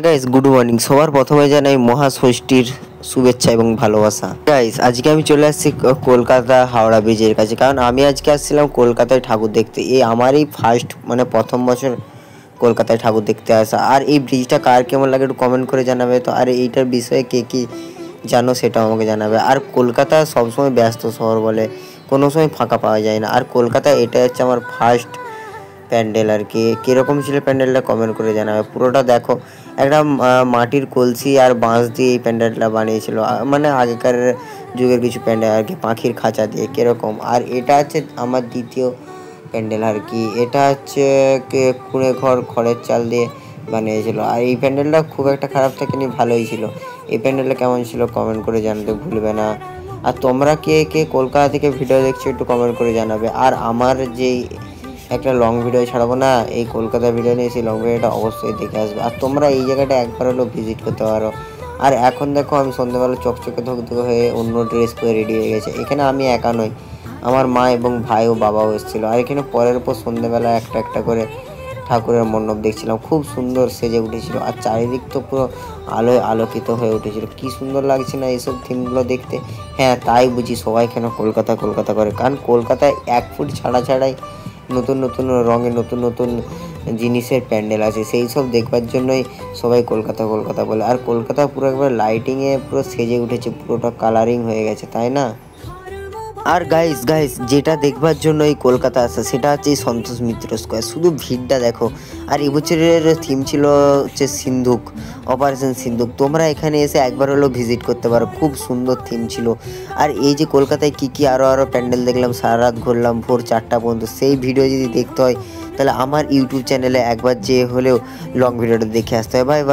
Guys, good morning. সবার প্রথমে জানাই মহাষষ্ঠীর শুভেচ্ছা এবং ভালোবাসা। গাইস, আজকে আমি চলে আসছি কলকাতা হাওড়া ব্রিজের কাছে, কারণ আমি আজকে আসছিলাম কলকাতায় ঠাকুর দেখতে। এই আমারই ফার্স্ট প্রথম বছর কলকাতায় ঠাকুর দেখতে আসা। আর এই ব্রিজটা কার কেমন লাগে একটু কমেন্ট করে জানাবে। তো আর এইটার বিষয়ে কে কি জানো সেটাও আমাকে জানাবে। আর কলকাতা সবসময় ব্যস্ত শহর বলে কোনো সময় ফাঁকা পাওয়া যায় না। আর কলকাতা এটা হচ্ছে আমার ফার্স্ট প্যান্ডেল। আর কি কীরকম ছিল প্যান্ডেলটা কমেন্ট করে জানাবে। পুরোটা দেখো, একটা মাটির কলসি আর বাঁশ দিয়ে এই প্যান্ডেলটা বানিয়েছিল, মানে আগেকার যুগের কিছু প্যান্ডেল আর কি, পাখির খাঁচা দিয়ে কীরকম। আর এটা হচ্ছে আমার দ্বিতীয় প্যান্ডেল আর কি। এটা হচ্ছে কুঁড়ে ঘর খড়ের চাল দিয়ে বানিয়েছিল। আর এই প্যান্ডেলটা খুব একটা খারাপ থাকেনি, ভালোই ছিল। এই প্যান্ডেলটা কেমন ছিল কমেন্ট করে জানাতে ভুলবে না। আর তোমরা কে কে কলকাতা থেকে ভিডিও দেখছো একটু কমেন্ট করে জানাবে। আর আমার যেই একটা লং ভিডিও ছাড়বো না এই কলকাতা ভিডিও নিয়ে, সেই লং ভিডিওটা অবশ্যই দেখে আসবে। আর তোমরা এই জায়গাটা একবার হলেও ভিজিট করতে পারো। আর এখন দেখো আমি সন্ধ্যাবেলা চকচকে ধকধকে হয়ে অন্য ড্রেস পরে রেডি হয়ে গেছে। এখানে আমি একা নই, আমার মা এবং ভাই ও বাবাও এসেছিলো। আর এখানে পরের পর সন্ধ্যাবেলা একটা একটা করে ঠাকুরের মণ্ডপ দেখছিলাম, খুব সুন্দর সেজে উঠেছিল। আর চারিদিক তো পুরো আলোয় আলোকিত হয়ে উঠেছিল। কি সুন্দর লাগছে না এইসব থিমগুলো দেখতে। হ্যাঁ, তাই বুঝি সবাই কেন কলকাতা কলকাতা করে, কারণ কলকাতায় 1 ফুট ছাড়াই নতুন নতুন রঙের নতুন নতুন জিনিসের প্যান্ডেল আছে। সেই সব দেখবার জন্যই সবাই কলকাতা কলকাতা বলে। আর কলকাতা পুরো একবার লাইটিংয়ে পুরো সেজে উঠেছে, পুরোটা কালারিং হয়ে গেছে, তাই না? আর গাইস যেটা দেখবার জন্য এই কলকাতা আসা সেটা হচ্ছে এই সন্তোষ মিত্র স্কোয়ার। শুধু ভিড়টা দেখো। আর এবছরের থিম ছিল হচ্ছে সিন্ধুক, অপারেশন সিন্ধুক। তোমরা এখানে এসে একবার হলেও ভিজিট করতে পারো, খুব সুন্দর থিম ছিল। আর এই যে কলকাতায় কী আরও প্যান্ডেল দেখলাম, সারা রাত ঘুরলাম ভোর 4টা পর্যন্ত, সেই ভিডিও যদি দেখতে হয় তাহলে আমার ইউটিউব চ্যানেলে একবার যে হলেও লং ভিডিওটা দেখে আসতে হয়। Bye bye.